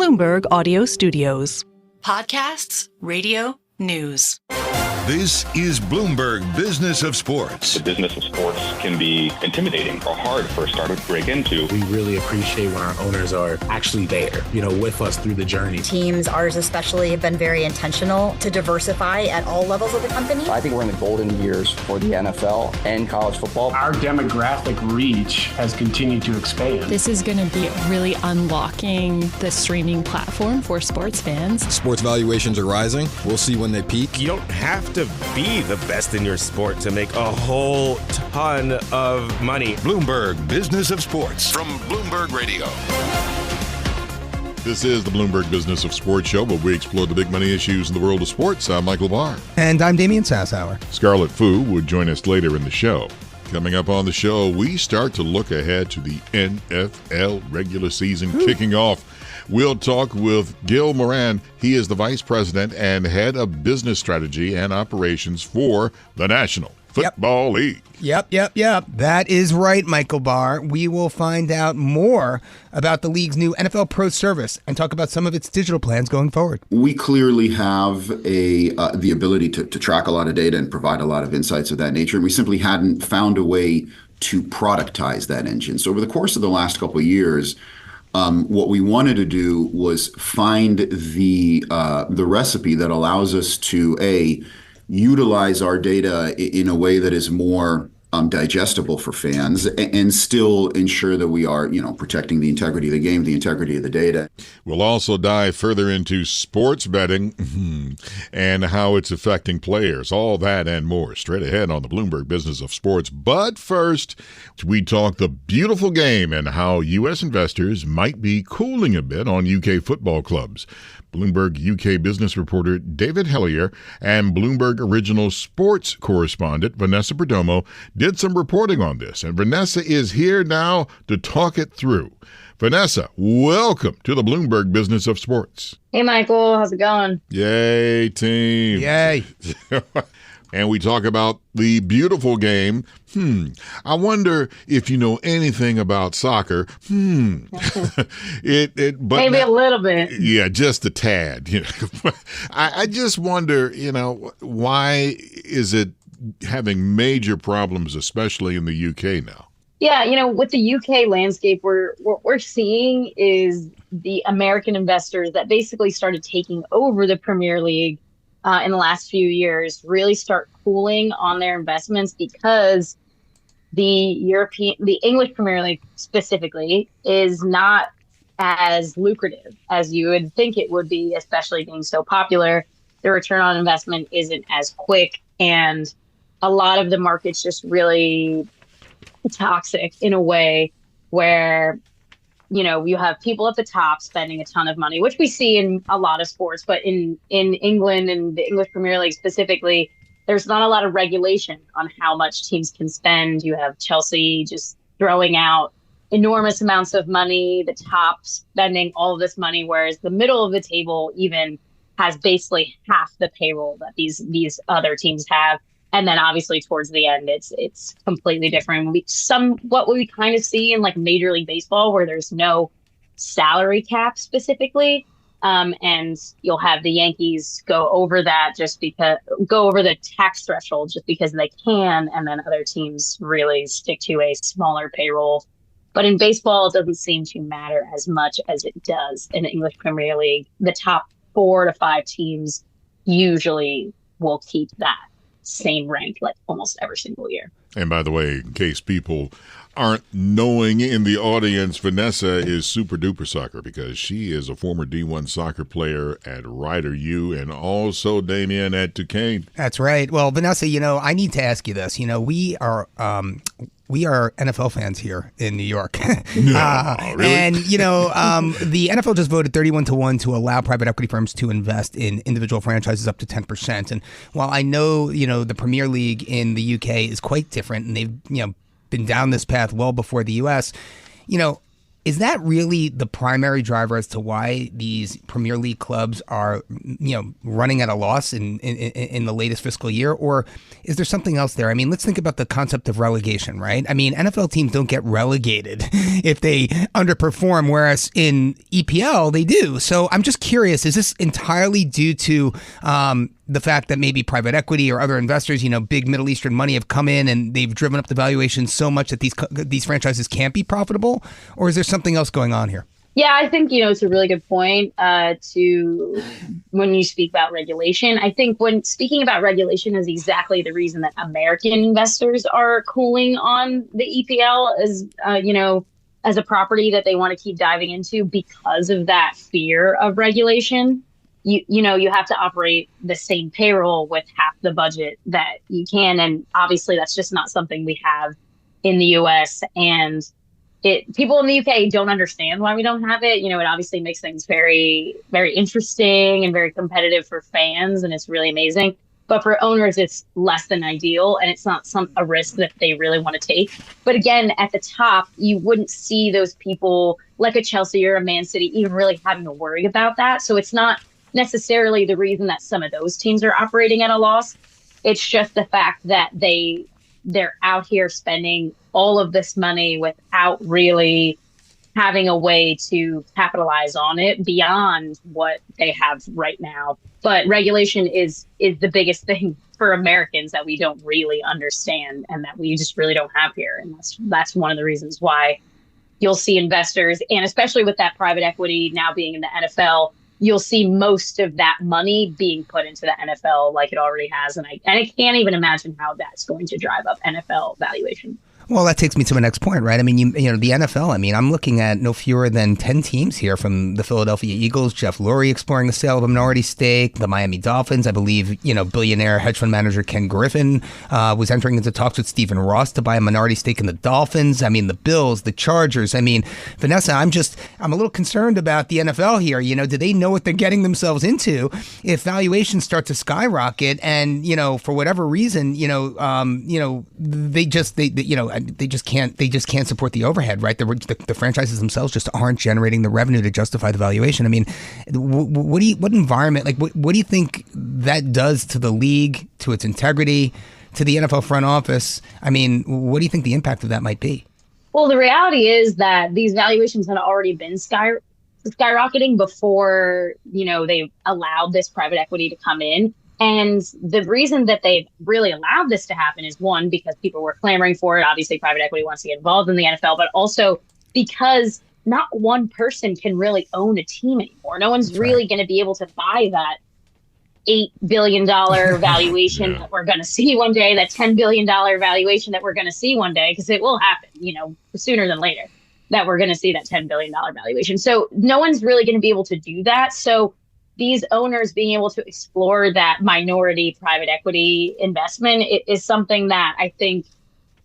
Bloomberg Audio Studios. Podcasts, radio, news. This is Bloomberg Business of Sports. The business of sports can be intimidating or hard for a startup to break into. We really appreciate when our owners are actually there, with us through the journey. Teams, ours especially, have been very intentional to diversify at all levels of the company. I think we're in the golden years for the NFL and college football. Our demographic reach has continued to expand. This is going to be really unlocking the streaming platform for sports fans. Sports valuations are rising. We'll see when they peak. You don't have to be the best in your sport to make a whole ton of money. Bloomberg Business of Sports from Bloomberg Radio. This is the Bloomberg Business of Sports show, where we explore the big money issues in the world of sports. I'm Michael Barr. And I'm Damian Sassower. Scarlet Fu would join us later in the show. Coming up on the show, we start to look ahead to the NFL regular season kicking off. We'll talk with Gil Moran. He is the Vice President and Head of Business Strategy and Operations for the National Football League. Yep. That is right, Michael Barr. We will find out more about the league's new NFL Pro service and talk about some of its digital plans going forward. We clearly have the ability to track a lot of data and provide a lot of insights of that nature, and we simply hadn't found a way to productize that engine. So over the course of the last couple of years, what we wanted to do was find the recipe that allows us to utilize our data in a way that is more digestible for fans and still ensure that we are, protecting the integrity of the game, the integrity of the data. We'll also dive further into sports betting and how it's affecting players. All that and more straight ahead on the Bloomberg Business of Sports. But first, we talk the beautiful game and how U.S. investors might be cooling a bit on U.K. football clubs. Bloomberg UK business reporter David Hellier and Bloomberg Originals sports correspondent Vanessa Perdomo did some reporting on this, and Vanessa is here now to talk it through. Vanessa, welcome to the Bloomberg Business of Sports. Hey, Michael. How's it going? Yay, team. Yay. And we talk about the beautiful game. I wonder if you know anything about soccer. But maybe a little bit. Yeah, just a tad. I just wonder, why is it having major problems, especially in the UK now? Yeah, with the UK landscape, what we're seeing is the American investors that basically started taking over the Premier League in the last few years really start cooling on their investments because the English Premier League specifically is not as lucrative as you would think it would be, especially being so popular. The return on investment isn't as quick, and a lot of the market's just really toxic in a way where you have people at the top spending a ton of money, which we see in a lot of sports, but in England and the English Premier League specifically, there's not a lot of regulation on how much teams can spend. You have Chelsea just throwing out enormous amounts of money, the top spending all of this money, whereas the middle of the table even has basically half the payroll that these other teams have. And then obviously towards the end, it's completely different. What we kind of see in like Major League Baseball, where there's no salary cap specifically, and you'll have the Yankees go over the tax threshold just because they can, and then other teams really stick to a smaller payroll. But in baseball, it doesn't seem to matter as much as it does in the English Premier League. The top 4 to 5 teams usually will keep that same rank like almost every single year. And by the way, in case people aren't knowing in the audience, Vanessa is super duper soccer because she is a former D1 soccer player at Rider U and also Damian at Duquesne. That's right. Well, Vanessa, I need to ask you this. We are NFL fans here in New York. No, really? And, the NFL just voted 31-1 to allow private equity firms to invest in individual franchises up to 10%. And while I know, the Premier League in the UK is quite different and they've, been down this path well before the U.S., Is that really the primary driver as to why these Premier League clubs are, running at a loss in the latest fiscal year? Or is there something else there? I mean, let's think about the concept of relegation, right? I mean, NFL teams don't get relegated if they underperform, whereas in EPL, they do. So I'm just curious, is this entirely due to the fact that maybe private equity or other investors, big Middle Eastern money have come in and they've driven up the valuation so much that these franchises can't be profitable? Or is there something else going on here? Yeah, I think, it's a really good point to when you speak about regulation. I think when speaking about regulation is exactly the reason that American investors are cooling on the EPL as a property that they want to keep diving into because of that fear of regulation. You have to operate the same payroll with half the budget that you can. And obviously that's just not something we have in the US. And people in the UK don't understand why we don't have it. It obviously makes things very, very interesting and very competitive for fans. And it's really amazing. But for owners, it's less than ideal. And it's not a risk that they really want to take. But again, at the top, you wouldn't see those people like a Chelsea or a Man City even really having to worry about that. So it's not necessarily the reason that some of those teams are operating at a loss. It's just the fact that they're out here spending all of this money without really having a way to capitalize on it beyond what they have right now. But regulation is the biggest thing for Americans that we don't really understand and that we just really don't have here. And that's one of the reasons why you'll see investors, and especially with that private equity now being in the NFL, you'll see most of that money being put into the NFL like it already has. And I can't even imagine how that's going to drive up NFL valuation. Well, that takes me to my next point, right? I mean, the NFL, I'm looking at no fewer than 10 teams here, from the Philadelphia Eagles, Jeff Lurie exploring the sale of a minority stake, the Miami Dolphins. I believe, billionaire hedge fund manager Ken Griffin was entering into talks with Stephen Ross to buy a minority stake in the Dolphins. I mean, the Bills, the Chargers. I mean, Vanessa, I'm a little concerned about the NFL here. Do they know what they're getting themselves into if valuations start to skyrocket and, for whatever reason, they just can't support the overhead, right? The franchises themselves just aren't generating the revenue to justify the valuation. I mean, what environment, what do you think that does to the league, to its integrity, to the NFL front office? I mean, what do you think the impact of that might be? Well, the reality is that these valuations had already been skyrocketing before, they allowed this private equity to come in. And the reason that they've really allowed this to happen is, one, because people were clamoring for it. Obviously, private equity wants to get involved in the NFL, but also because not one person can really own a team anymore. No one's really going to be able to buy that $8 billion valuation that we're going to see one day, that $10 billion valuation that we're going to see one day, because it will happen, sooner than later, that we're going to see that $10 billion valuation. So no one's really going to be able to do that. So these owners being able to explore that minority private equity investment is something that I think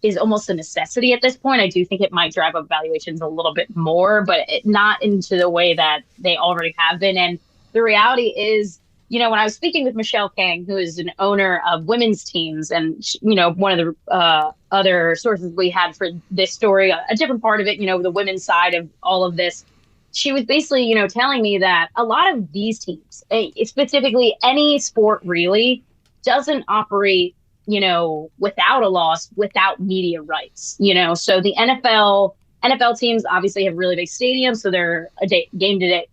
is almost a necessity at this point. I do think it might drive up valuations a little bit more, but not into the way that they already have been. And the reality is, when I was speaking with Michelle Kang, who is an owner of women's teams, and, one of the other sources we had for this story, a different part of it, the women's side of all of this, she was basically, telling me that a lot of these teams, specifically any sport really, doesn't operate, without a loss, without media rights, So the NFL teams obviously have really big stadiums, so their game-to-day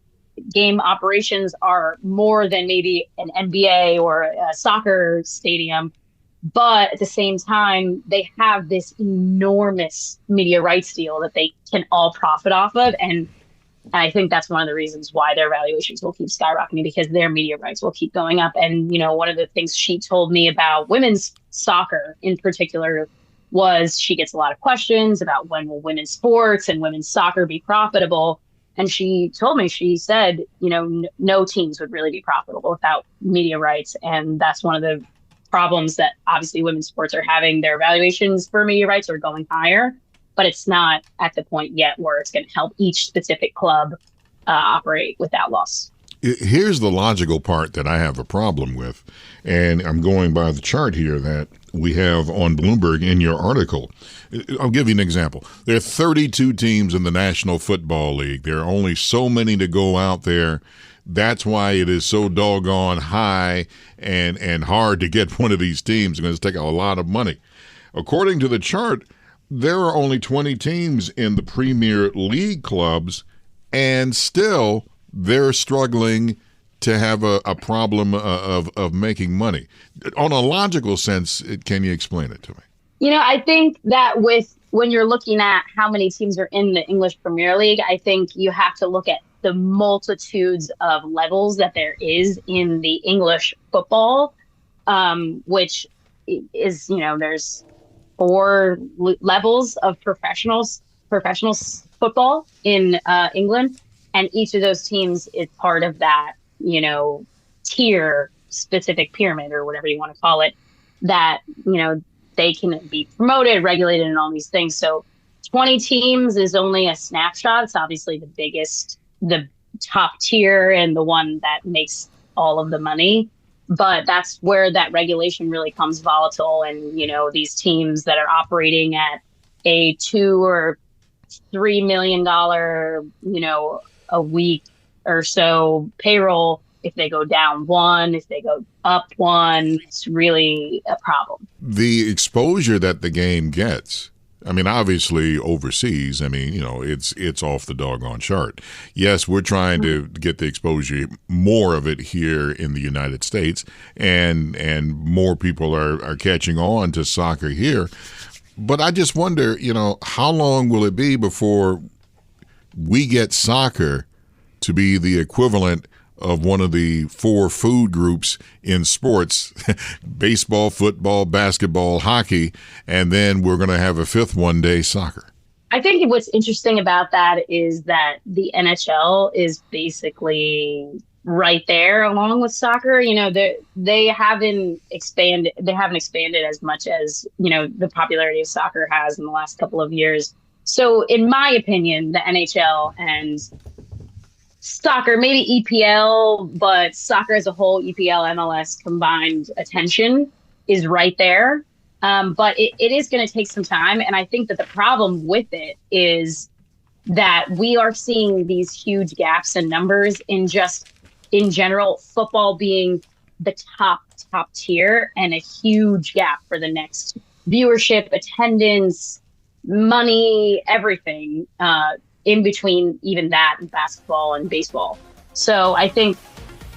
game operations are more than maybe an NBA or a soccer stadium. But at the same time, they have this enormous media rights deal that they can all profit off of. And I think that's one of the reasons why their valuations will keep skyrocketing, because their media rights will keep going up. And, one of the things she told me about women's soccer in particular was she gets a lot of questions about when will women's sports and women's soccer be profitable. And she told me, she said, no teams would really be profitable without media rights. And that's one of the problems that obviously women's sports are having. Their valuations for media rights are going higher, but it's not at the point yet where it's going to help each specific club operate without loss. Here's the logical part that I have a problem with, and I'm going by the chart here, that we have on Bloomberg in your article. I'll give you an example. There are 32 teams in the National Football League. There are only so many to go out there. That's why it is so doggone high and hard to get one of these teams. It's going to take a lot of money. According to the chart, there are only 20 teams in the Premier League clubs, and still they're struggling to have a problem of making money. On a logical sense, can you explain it to me? I think that when you're looking at how many teams are in the English Premier League, I think you have to look at the multitudes of levels that there is in the English football, which is, there's 4 levels of professional football in England, and each of those teams is part of that, tier specific pyramid or whatever you want to call it, that, they can be promoted, regulated, and all these things. So 20 teams is only a snapshot. It's obviously the top tier and the one that makes all of the money. But that's where that regulation really comes volatile. And, these teams that are operating at a $2 or $3 million, a week or so payroll, if they go down 1, if they go up 1, it's really a problem. The exposure that the game gets, obviously overseas, it's off the doggone chart. Yes, we're trying to get the exposure, more of it here in the United States, and more people are catching on to soccer here. But I just wonder, how long will it be before we get soccer to be the equivalent of one of the 4 food groups in sports, baseball, football, basketball, hockey, and then we're going to have a 5th one day, soccer? I think what's interesting about that is that the NHL is basically right there along with soccer. They haven't expanded as much as, the popularity of soccer has in the last couple of years. So in my opinion, the NHL and soccer, maybe EPL, but soccer as a whole, EPL, MLS combined attention is right there. But it is going to take some time. And I think that the problem with it is that we are seeing these huge gaps in numbers in general, football being the top tier, and a huge gap for the next viewership, attendance, money, everything, in between even that and basketball and baseball. So I think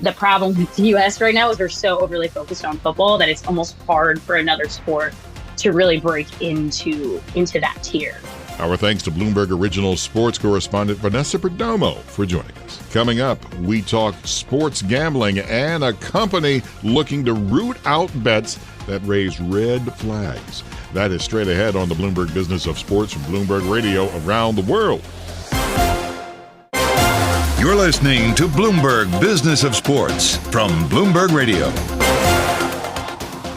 the problem with the U.S. right now is we're so overly focused on football that it's almost hard for another sport to really break into that tier. Our thanks to Bloomberg Originals sports correspondent Vanessa Perdomo for joining us. Coming up, we talk sports gambling and a company looking to root out bets that raise red flags. That is straight ahead on the Bloomberg Business of Sports from Bloomberg Radio around the world. You're listening to Bloomberg Business of Sports from Bloomberg Radio.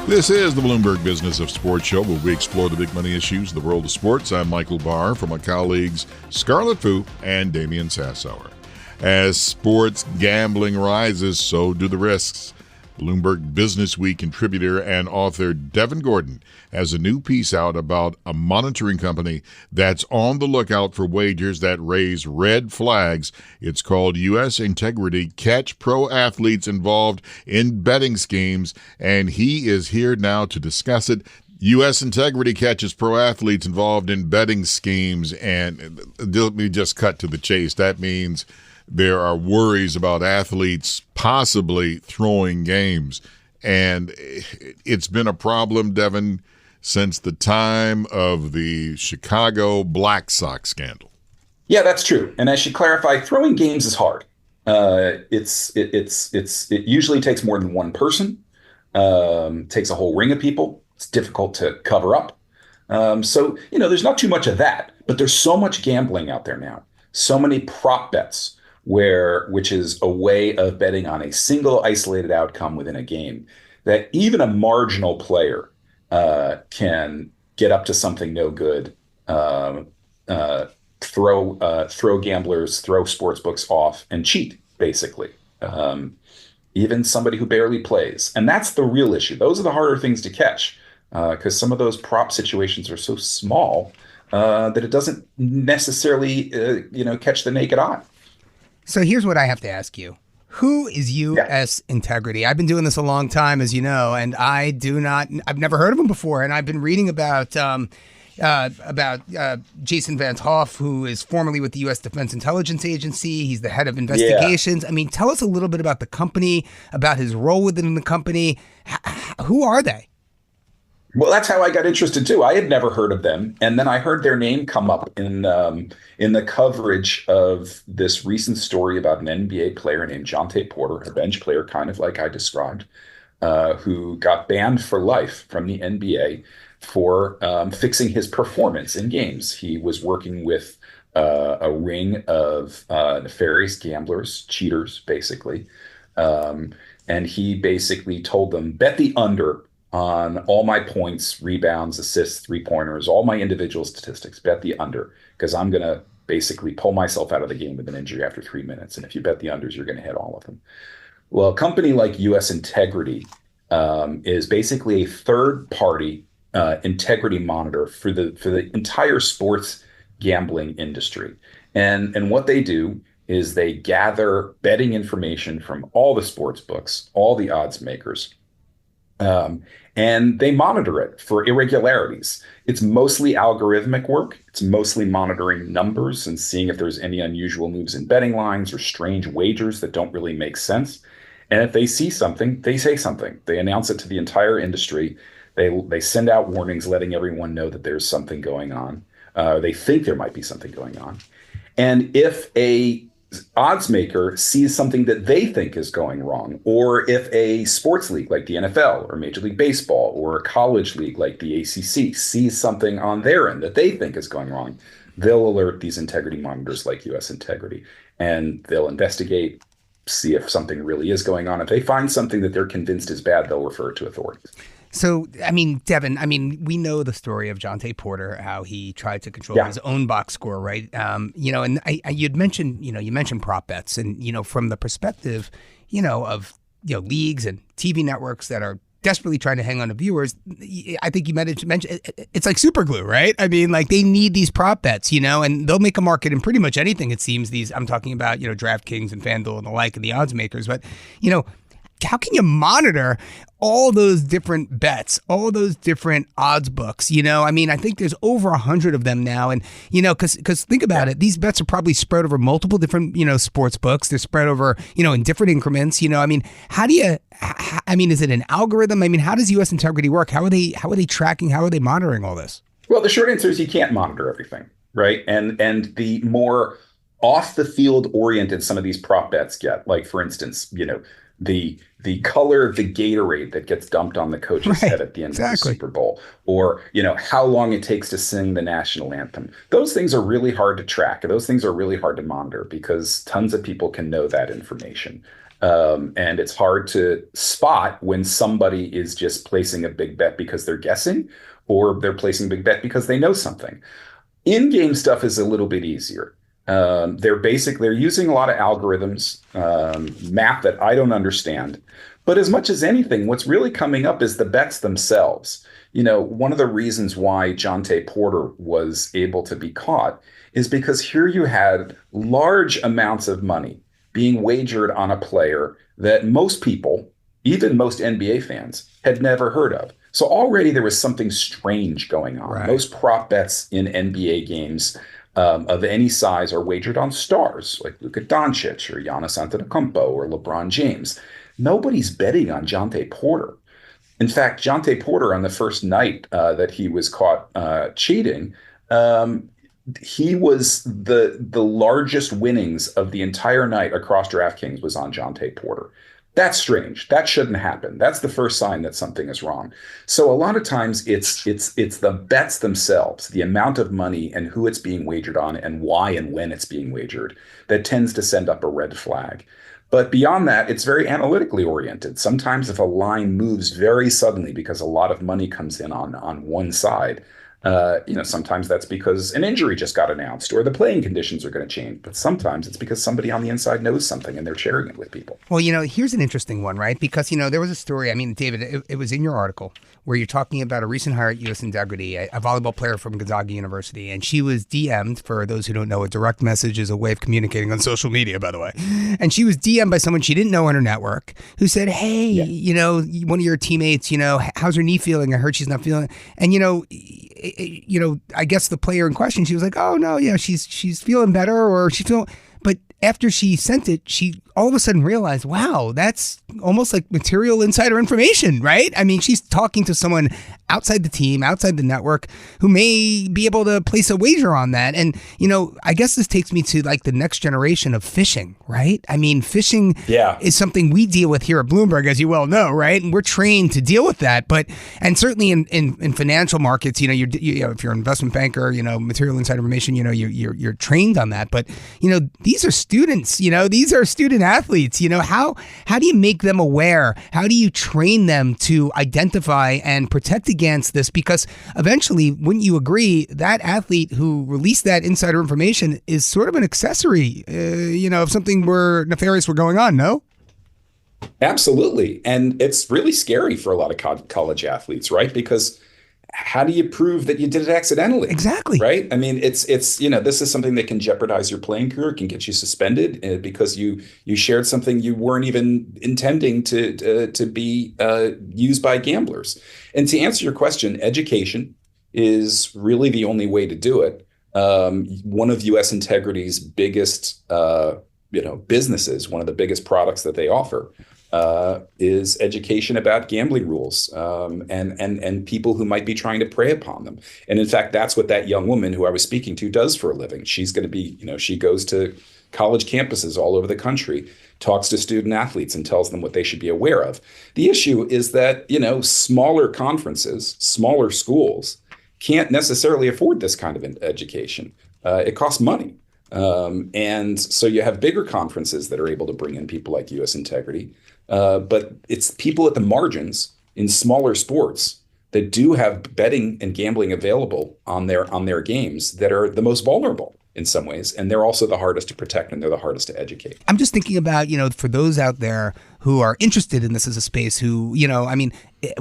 This is the Bloomberg Business of Sports show, where we explore the big money issues of the world of sports. I'm Michael Barr from my colleagues Scarlet and Damian Sassower. As sports gambling rises, so do the risks. Bloomberg Businessweek contributor and author Devin Gordon has a new piece out about a monitoring company that's on the lookout for wagers that raise red flags. It's called U.S. Integrity Catch Pro Athletes Involved in Betting Schemes, and he is here now to discuss it. U.S. Integrity catches pro athletes involved in betting schemes, and let me just cut to the chase. That means there are worries about athletes possibly throwing games. And it's been a problem, Devin, since the time of the Chicago Black Sox scandal. Yeah, that's true. And I should clarify, throwing games is hard. It usually takes more than one person, takes a whole ring of people. It's difficult to cover up. So, there's not too much of that, but there's so much gambling out there now. So many prop bets, which is a way of betting on a single isolated outcome within a game, that even a marginal player can get up to something no good, throw gamblers, throw sports books off, and cheat, basically. Even somebody who barely plays. And that's the real issue. Those are the harder things to catch. because some of those prop situations are so small that it doesn't necessarily, catch the naked eye. So here's what I have to ask you. Who is U.S. Integrity? I've been doing this a long time, as you know, and I've never heard of him before. And I've been reading about Jason Van Hoff, who is formerly with the U.S. Defense Intelligence Agency. He's the head of investigations. Yeah. I mean, tell us a little bit about the company, about his role within the company. Who are they? Well, that's how I got interested too. I had never heard of them, and then I heard their name come up in the coverage of this recent story about an NBA player named Jontay Porter, a bench player, kind of like I described, who got banned for life from the NBA for fixing his performance in games. He was working with a ring of nefarious gamblers, cheaters, basically, and he basically told them, bet the under on all my points, rebounds, assists, three-pointers, all my individual statistics, bet the under, because I'm going to basically pull myself out of the game with an injury after 3 minutes. And if you bet the unders, you're going to hit all of them. Well, a company like U.S. Integrity is basically a third-party integrity monitor for the entire sports gambling industry. And what they do is they gather betting information from all the sports books, all the odds makers, and they monitor it for irregularities. It's mostly algorithmic work. It's mostly monitoring numbers and seeing if there's any unusual moves in betting lines or strange wagers that don't really make sense. And if they see something, they say something. They announce it to the entire industry. They send out warnings letting everyone know that there's something going on. They think there might be something going on. And if a odds maker sees something that they think is going wrong, or if a sports league like the NFL or Major League Baseball or a college league like the ACC sees something on their end that they think is going wrong, they'll alert these integrity monitors like U.S. Integrity, and they'll investigate, see if something really is going on. If they find something that they're convinced is bad, they'll refer it to authorities. So, I mean, Devin, we know the story of Jontay Porter, how he tried to control his own box score, right? And you'd mentioned, you mentioned prop bets, and, from the perspective, of, leagues and TV networks that are desperately trying to hang on to viewers. I think you mentioned it's like super glue, right? I mean, like they need these prop bets, and they'll make a market in pretty much anything. It seems I'm talking about, DraftKings and FanDuel and the like and the odds makers, but, how can you monitor all those different bets, all those different odds books? I think there's over 100 of them now. And, because think about it, these bets are probably spread over multiple different, sports books. They're spread over, in different increments. How do you, is it an algorithm? How does U.S. Integrity work? How are they tracking? How are they monitoring all this? Well, the short answer is you can't monitor everything, right? And the more off the field oriented some of these prop bets get, like, for instance, the color of the Gatorade that gets dumped on the coach's head at the end of the Super Bowl, or, how long it takes to sing the national anthem. Those things are really hard to track. Those things are really hard to monitor because tons of people can know that information. And it's hard to spot when somebody is just placing a big bet because they're guessing, or they're placing a big bet because they know something. In-game stuff is a little bit easier. They're using a lot of algorithms, math that I don't understand. But as much as anything, what's really coming up is the bets themselves. One of the reasons why Jontay Porter was able to be caught is because here you had large amounts of money being wagered on a player that most people, even most NBA fans, had never heard of. So already there was something strange going on. Right. Most prop bets in NBA games of any size are wagered on stars like Luka Doncic or Giannis Antetokounmpo or LeBron James. Nobody's betting on Jontay Porter. In fact, Jontay Porter, on the first night that he was caught cheating, he was the largest winnings of the entire night across DraftKings was on Jontay Porter. That's strange. That shouldn't happen. That's the first sign that something is wrong. So a lot of times it's the bets themselves, the amount of money and who it's being wagered on and why and when it's being wagered that tends to send up a red flag. But beyond that, it's very analytically oriented. Sometimes if a line moves very suddenly because a lot of money comes in on one side, Sometimes that's because an injury just got announced or the playing conditions are going to change. But sometimes it's because somebody on the inside knows something and they're sharing it with people. Well, here's an interesting one, right? Because, there was a story. I mean, David, it was in your article where you're talking about a recent hire at U.S. Integrity, a volleyball player from Gonzaga University. And she was DM'd, for those who don't know, a direct message is a way of communicating on social media, by the way. And she was DM'd by someone she didn't know on her network who said, hey, one of your teammates, how's her knee feeling? I heard she's not feeling it. And, I guess the player in question, she was like, oh, no, yeah, she's feeling better or she's feeling. But after she sent it, she all of a sudden realized, wow, that's almost like material insider information, right? I mean, she's talking to someone outside the team, outside the network, who may be able to place a wager on that. And, I guess this takes me to like the next generation of phishing, right? I mean, phishing is something we deal with here at Bloomberg, as you well know, right? And we're trained to deal with that. And certainly in financial markets, if you're an investment banker, material insider information, you're trained on that. But, these are students, these are student athletes, how do you make them aware? How do you train them to identify and protect against this? Because eventually, wouldn't you agree, that athlete who released that insider information is sort of an accessory, if something nefarious were going on, no? Absolutely. And it's really scary for a lot of college athletes, right? Because how do you prove that you did it accidentally? Exactly. Right. I mean, it's this is something that can jeopardize your playing career, can get you suspended because you shared something you weren't even intending to be used by gamblers. And to answer your question, education is really the only way to do it. One of U.S. Integrity's biggest businesses, one of the biggest products that they offer, is education about gambling rules and people who might be trying to prey upon them. And in fact, that's what that young woman who I was speaking to does for a living. She's going to be, she goes to college campuses all over the country, talks to student athletes and tells them what they should be aware of. The issue is that, smaller conferences, smaller schools can't necessarily afford this kind of education. It costs money. And so you have bigger conferences that are able to bring in people like U.S. Integrity. But it's people at the margins in smaller sports that do have betting and gambling available on their games that are the most vulnerable in some ways. And they're also the hardest to protect and they're the hardest to educate. I'm just thinking about, for those out there who are interested in this as a space who,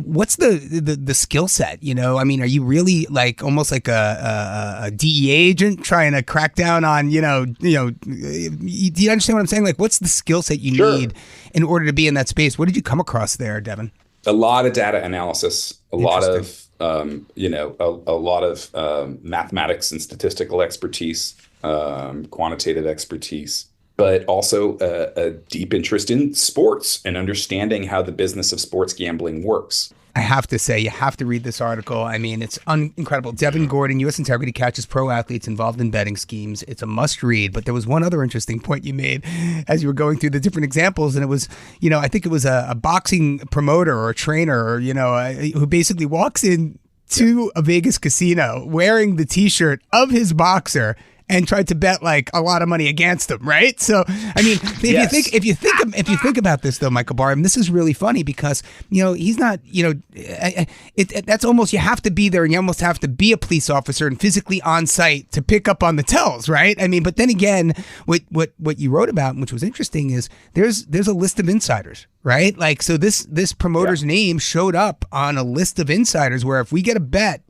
what's the skill set? Are you really like almost like a DEA agent trying to crack down on, do you understand what I'm saying? Like, what's the skill set you need in order to be in that space? What did you come across there, Devin? A lot of data analysis, a lot of mathematics and statistical expertise, quantitative expertise, but also a deep interest in sports and understanding how the business of sports gambling works. I have to say, you have to read this article. I mean, it's incredible. Devin Gordon, U.S. Integrity catches pro athletes involved in betting schemes. It's a must read. But there was one other interesting point you made as you were going through the different examples. And it was, I think it was a boxing promoter or a trainer, who basically walks in to a Vegas casino wearing the T-shirt of his boxer and tried to bet like a lot of money against him, right? So, I mean, if you think about this though, Michael Barr, this is really funny because he's not, that's almost, you have to be there and you almost have to be a police officer and physically on site to pick up on the tells, right? I mean, but then again, what you wrote about, which was interesting, is there's a list of insiders, right? Like, so this promoter's name showed up on a list of insiders where if we get a bet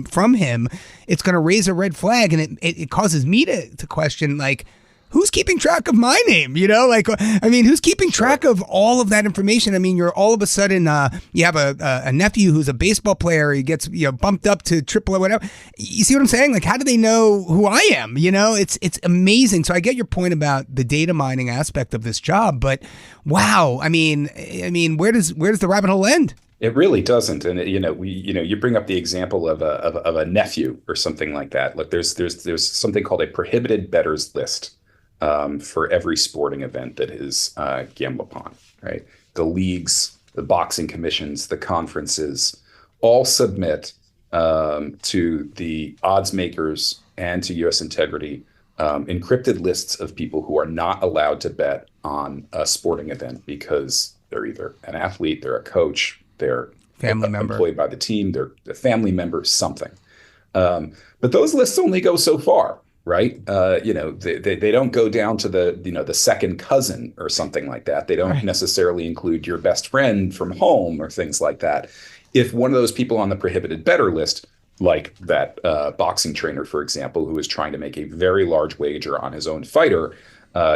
from him, it's going to raise a red flag, and it causes me to question, like, who's keeping track of my name? Who's keeping track of all of that information? I mean, you're all of a sudden, you have a nephew who's a baseball player. He gets bumped up to AAA, whatever. You see what I'm saying? Like, how do they know who I am? It's amazing. So I get your point about the data mining aspect of this job, but wow, I mean, where does the rabbit hole end? It really doesn't, and you bring up the example of a nephew or something like that. Look, there's something called a prohibited bettors list for every sporting event that is gambled upon. Right, the leagues, the boxing commissions, the conferences, all submit to the odds makers and to U.S. Integrity encrypted lists of people who are not allowed to bet on a sporting event because they're either an athlete, they're a coach, they're family member, employed by the team, they're a family member, something. But those lists only go so far, right? They don't go down to the second cousin or something like that. They don't necessarily include your best friend from home or things like that. If one of those people on the prohibited bettor list, like that boxing trainer, for example, who is trying to make a very large wager on his own fighter,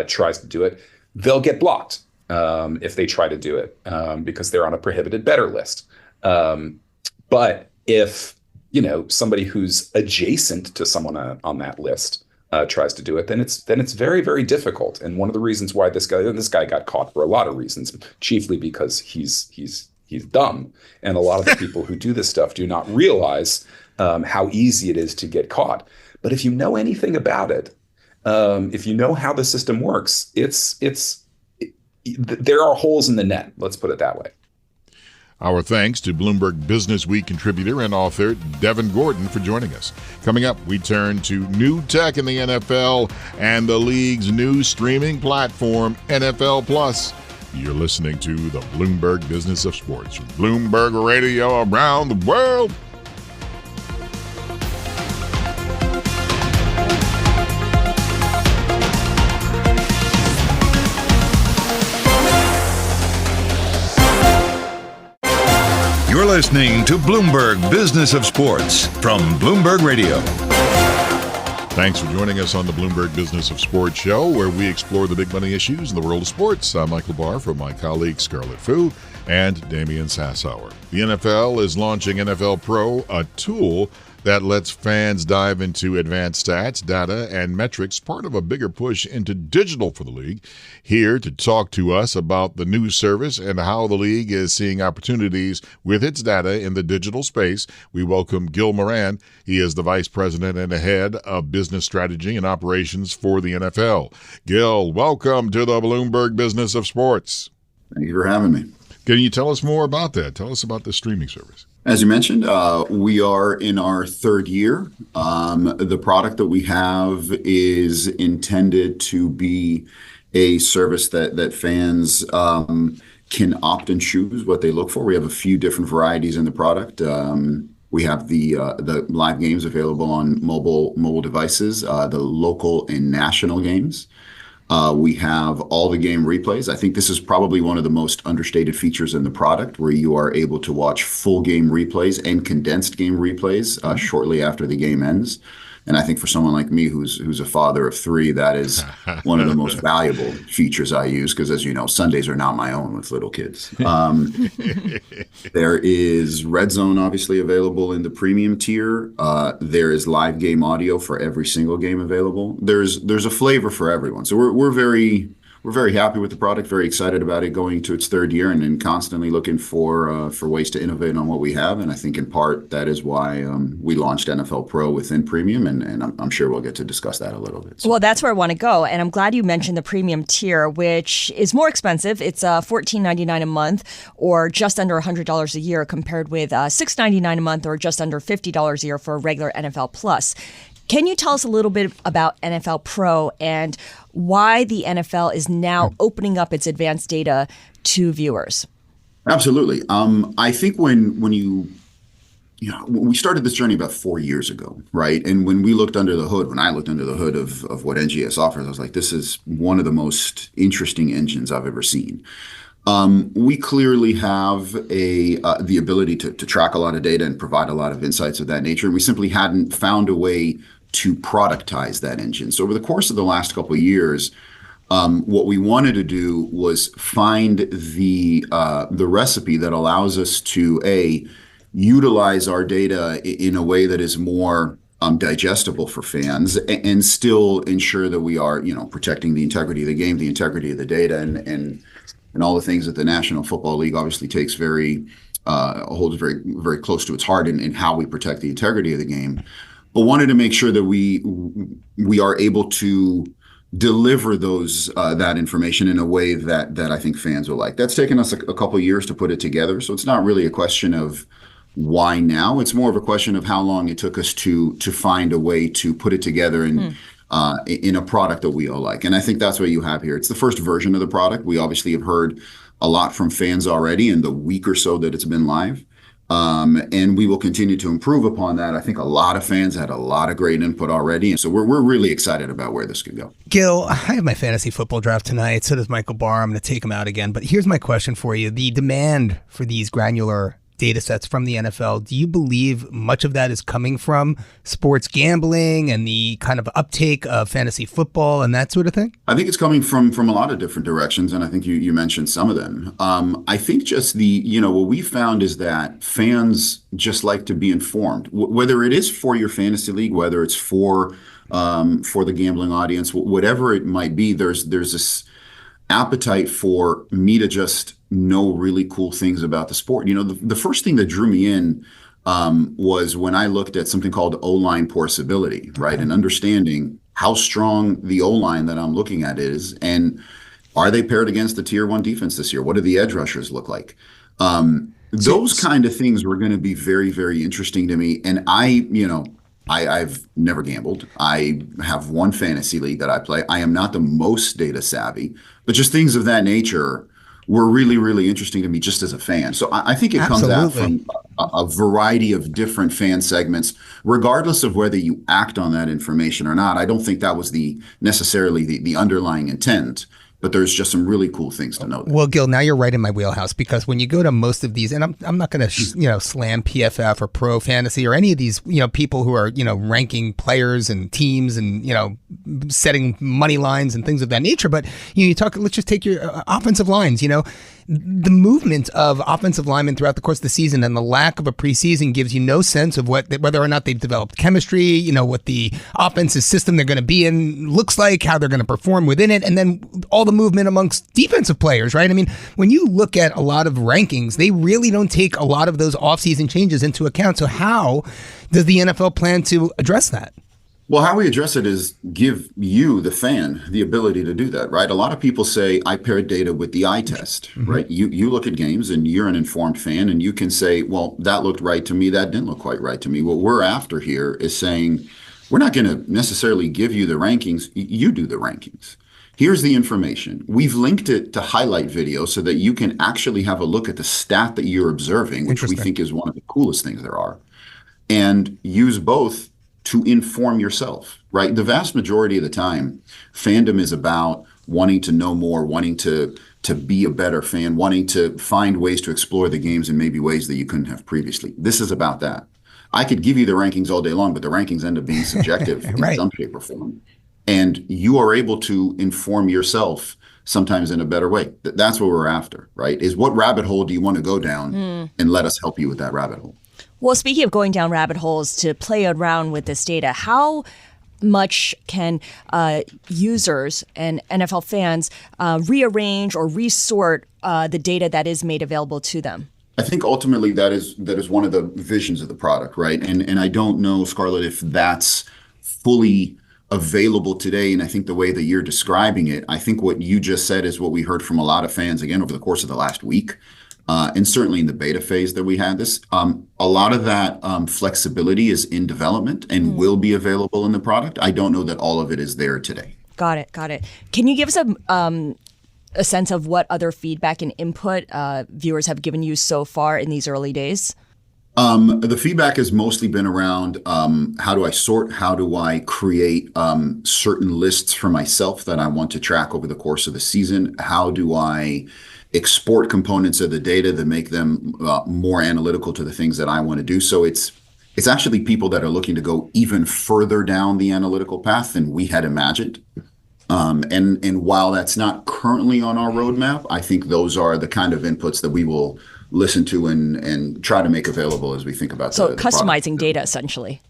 tries to do it, they'll get blocked if they try to do it because they're on a prohibited bettor list. But if somebody who's adjacent to someone on that list tries to do it, then it's very, very difficult. And one of the reasons why this guy got caught for a lot of reasons, chiefly because he's dumb, and a lot of the people who do this stuff do not realize how easy it is to get caught. But if you know anything about it, if you know how the system works, there are holes in the net. Let's put it that way. Our thanks to Bloomberg Businessweek contributor and author Devin Gordon for joining us. Coming up, we turn to new tech in the NFL and the league's new streaming platform, NFL Plus. You're listening to the Bloomberg Business of Sports from Bloomberg Radio around the world. You're listening to Bloomberg Business of Sports from Bloomberg Radio. Thanks for joining us on the Bloomberg Business of Sports show, where we explore the big money issues in the world of sports. I'm Michael Barr from my colleagues Scarlet and Damian Sassower. The NFL is launching NFL Pro, a tool that lets fans dive into advanced stats, data, and metrics, part of a bigger push into digital for the league. Here to talk to us about the new service and how the league is seeing opportunities with its data in the digital space, we welcome Gil Moran. He is the Vice President and Head of Business Strategy and Operations for the NFL. Gil, welcome to the Bloomberg Business of Sports. Thank you for having me. Can you tell us more about that? Tell us about the streaming service. As you mentioned, we are in our third year. The product that we have is intended to be a service that fans can opt and choose what they look for. We have a few different varieties in the product. We have the live games available on mobile devices, the local and national games. We have all the game replays. I think this is probably one of the most understated features in the product, where you are able to watch full game replays and condensed game replays shortly after the game ends. And I think for someone like me, who's a father of three, that is one of the most valuable features I use, because, as you know, Sundays are not my own with little kids. There is Red Zone, obviously, available in the premium tier. There is live game audio for every single game available. There's a flavor for everyone. So we're very happy with the product, very excited about it going to its third year, and then constantly looking for ways to innovate on what we have. And I think in part that is why we launched NFL Pro within Premium, and I'm sure we'll get to discuss that a little bit. So. Well, that's where I want to go, and I'm glad you mentioned the Premium tier, which is more expensive. It's $14.99 a month, or just under $100 a year, compared with $6.99 a month, or just under $50 a year for a regular NFL Plus. Can you tell us a little bit about NFL Pro and why the NFL is now opening up its advanced data to viewers? Absolutely. I think when we started this journey about 4 years ago, right? And when I looked under the hood of what NGS offers, I was like, this is one of the most interesting engines I've ever seen. We clearly have the ability to track a lot of data and provide a lot of insights of that nature. And we simply hadn't found a way to productize that engine. So over the course of the last couple of years, what we wanted to do was find the recipe that allows us to utilize our data in a way that is more digestible for fans, and still ensure that we are, protecting the integrity of the game, the integrity of the data, and all the things that the National Football League obviously takes holds very, very close to its heart in how we protect the integrity of the game. But wanted to make sure that we are able to deliver that information in a way that I think fans will like. That's taken us a couple of years to put it together. So it's not really a question of why now. It's more of a question of how long it took us to find a way to put it together in a product that we all like. And I think that's what you have here. It's the first version of the product. We obviously have heard a lot from fans already in the week or so that it's been live. And we will continue to improve upon that. I think a lot of fans had a lot of great input already. And so we're really excited about where this could go. Gil, I have my fantasy football draft tonight. So does Michael Barr. I'm going to take him out again. But here's my question for you. The demand for these granular data sets from the NFL, do you believe much of that is coming from sports gambling and the kind of uptake of fantasy football and that sort of thing? I think it's coming from a lot of different directions, and I think you mentioned some of them. I think just what we found is that fans just like to be informed, whether it is for your fantasy league, whether it's for the gambling audience, whatever it might be. There's this appetite for me to just know really cool things about the sport. The first thing that drew me in was when I looked at something called O-line porosity, right? And understanding how strong the O-line that I'm looking at is, and are they paired against the tier 1 defense this year? What do the edge rushers look like? Those kind of things were going to be very, very interesting to me. And I've never gambled. I have one fantasy league that I play. I am not the most data savvy, but just things of that nature were really, really interesting to me just as a fan. So I think it comes out from a variety of different fan segments, regardless of whether you act on that information or not. I don't think that was necessarily the underlying intent. But there's just some really cool things to note. Well, Gil, now you're right in my wheelhouse, because when you go to most of these, and I'm not going to slam PFF or Pro Fantasy or any of these people who are ranking players and teams and setting money lines and things of that nature. But you talk. Let's just take your offensive lines. The movement of offensive linemen throughout the course of the season and the lack of a preseason gives you no sense of whether or not they've developed chemistry, what the offensive system they're going to be in looks like, how they're going to perform within it, and then all the movement amongst defensive players, right? I mean, when you look at a lot of rankings, they really don't take a lot of those offseason changes into account. So how does the NFL plan to address that? Well, how we address it is give you, the fan, the ability to do that, right? A lot of people say, I pair data with the eye test, right? You look at games and you're an informed fan and you can say, well, that looked right to me. That didn't look quite right to me. What we're after here is saying, we're not going to necessarily give you the rankings. You do the rankings. Here's the information. We've linked it to highlight video so that you can actually have a look at the stat that you're observing, which we think is one of the coolest things there are, and use both to inform yourself, right? The vast majority of the time, fandom is about wanting to know more, wanting to be a better fan, wanting to find ways to explore the games in maybe ways that you couldn't have previously. This is about that. I could give you the rankings all day long, but the rankings end up being subjective in some shape or form. And you are able to inform yourself sometimes in a better way. That's what we're after, right? Is what rabbit hole do you want to go down, and let us help you with that rabbit hole. Well, speaking of going down rabbit holes, to play around with this data, how much can users and NFL fans rearrange or resort the data that is made available to them? I think ultimately that is one of the visions of the product, right? And I don't know, Scarlet, if that's fully available today. And I think the way that you're describing it, I think what you just said is what we heard from a lot of fans, again, over the course of the last week. And certainly in the beta phase that we had this, a lot of that flexibility is in development and will be available in the product. I don't know that all of it is there today. Got it. Can you give us a sense of what other feedback and input viewers have given you so far in these early days? The feedback has mostly been around how do I sort, how do I create certain lists for myself that I want to track over the course of the season? How do I export components of the data that make them more analytical to the things that I want to do? So it's actually people that are looking to go even further down the analytical path than we had imagined. And while that's not currently on our roadmap, I think those are the kind of inputs that we will listen to and try to make available as we think about the customizing data, essentially.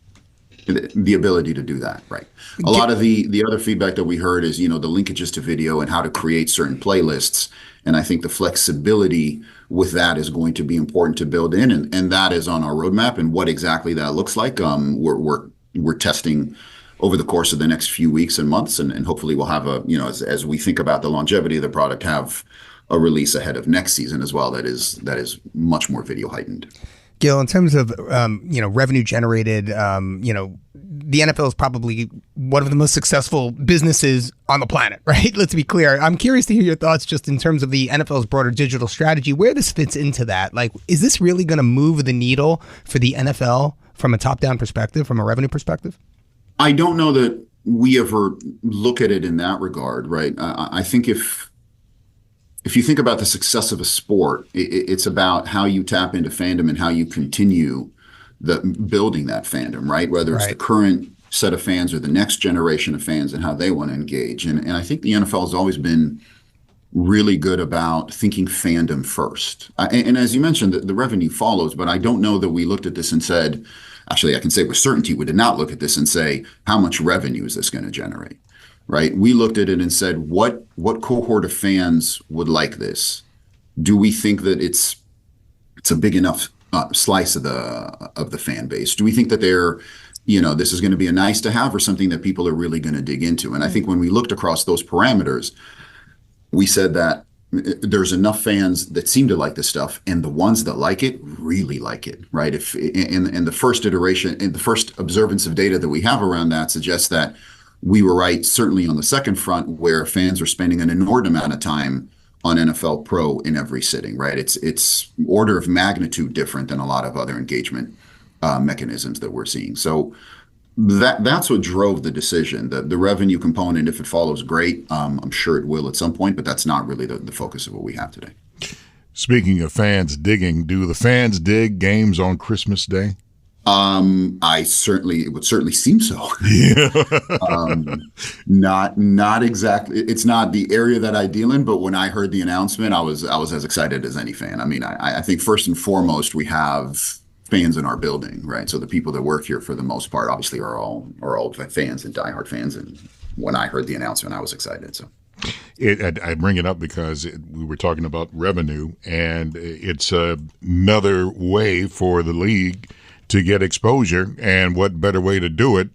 The ability to do that, right? A lot of the other feedback that we heard is, the linkages to video and how to create certain playlists. And I think the flexibility with that is going to be important to build in, and that is on our roadmap. And what exactly that looks like, we're testing over the course of the next few weeks and months, and hopefully we'll have as we think about the longevity of the product, have a release ahead of next season as well that is much more video heightened. Gil, in terms of revenue generated, the NFL is probably one of the most successful businesses on the planet, right? Let's be clear. I'm curious to hear your thoughts just in terms of the NFL's broader digital strategy, where this fits into that. Like, is this really going to move the needle for the NFL from a top-down perspective, from a revenue perspective? I don't know that we ever look at it in that regard, right? I think if you think about the success of a sport, it's about how you tap into fandom and how you continue building that fandom, right? Whether it's the current set of fans or the next generation of fans and how they want to engage. And I think the NFL has always been really good about thinking fandom first. And as you mentioned, the revenue follows, but I don't know that we looked at this and said, actually, I can say with certainty, we did not look at this and say, how much revenue is this going to generate, right? We looked at it and said, what cohort of fans would like this? Do we think that it's a big enough slice of the fan base? Do we think that this is going to be a nice to have or something that people are really going to dig into? And I think when we looked across those parameters, we said that there's enough fans that seem to like this stuff, and the ones that like it really like it, right? If in the first iteration, in the first observance of data that we have around that suggests that we were right, certainly on the second front, where fans are spending an inordinate amount of time on NFL Pro in every sitting, right? It's order of magnitude different than a lot of other engagement mechanisms that we're seeing. So that's what drove the decision. The revenue component, if it follows, great. I'm sure it will at some point, but that's not really the focus of what we have today. Speaking of fans digging, do the fans dig games on Christmas Day? It would certainly seem so. Yeah. Not exactly. It's not the area that I deal in, but when I heard the announcement, I was as excited as any fan. I mean, I think first and foremost, we have fans in our building, right? So the people that work here, for the most part, obviously are all fans and diehard fans. And when I heard the announcement, I was excited. So. I bring it up because we were talking about revenue, and it's another way for the league to get exposure. And what better way to do it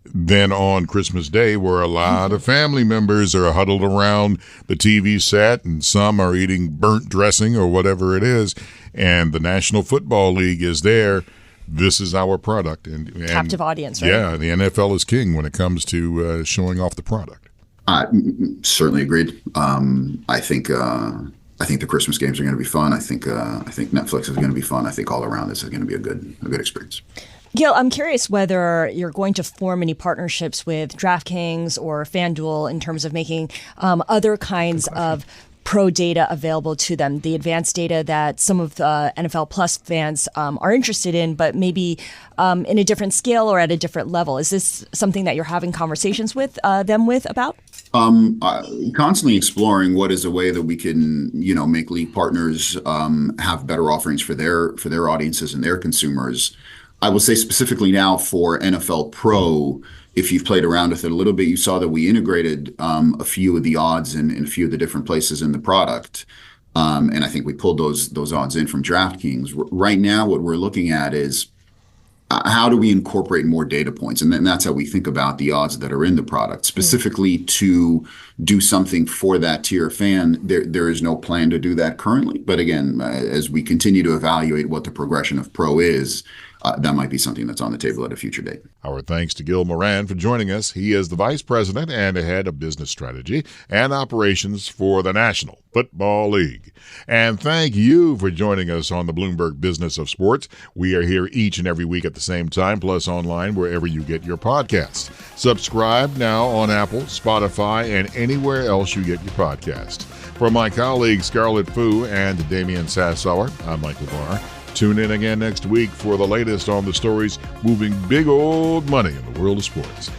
than on Christmas Day, where a lot of family members are huddled around the TV set, and some are eating burnt dressing or whatever it is, and the National Football League is there. This is our product. And captive audience, right? Yeah, the NFL is king when it comes to showing off the product. Certainly agreed. I think the Christmas games are going to be fun. I think Netflix is going to be fun. I think all around this is going to be a good experience. Gil, I'm curious whether you're going to form any partnerships with DraftKings or FanDuel in terms of making other kinds of pro data available to them, the advanced data that some of the NFL Plus fans are interested in, but maybe in a different scale or at a different level. Is this something that you're having conversations with them about? Constantly exploring what is a way that we can, make league partners have better offerings for their audiences and their consumers. I will say specifically now for NFL Pro, if you've played around with it a little bit, you saw that we integrated a few of the odds in a few of the different places in the product. And I think we pulled those odds in from DraftKings. Right now, what we're looking at is how do we incorporate more data points? And that's how we think about the odds that are in the product. Specifically to do something for that tier fan, there is no plan to do that currently. But again, as we continue to evaluate what the progression of Pro is, that might be something that's on the table at a future date. Our thanks to Gil Moran for joining us. He is the Vice President and Head of Business Strategy and Operations for the National Football League. And thank you for joining us on the Bloomberg Business of Sports. We are here each and every week at the same time, plus online wherever you get your podcasts. Subscribe now on Apple, Spotify, and anywhere else you get your podcasts. For my colleagues Scarlet and Damian Sassower, I'm Michael Barr. Tune in again next week for the latest on the stories moving big old money in the world of sports.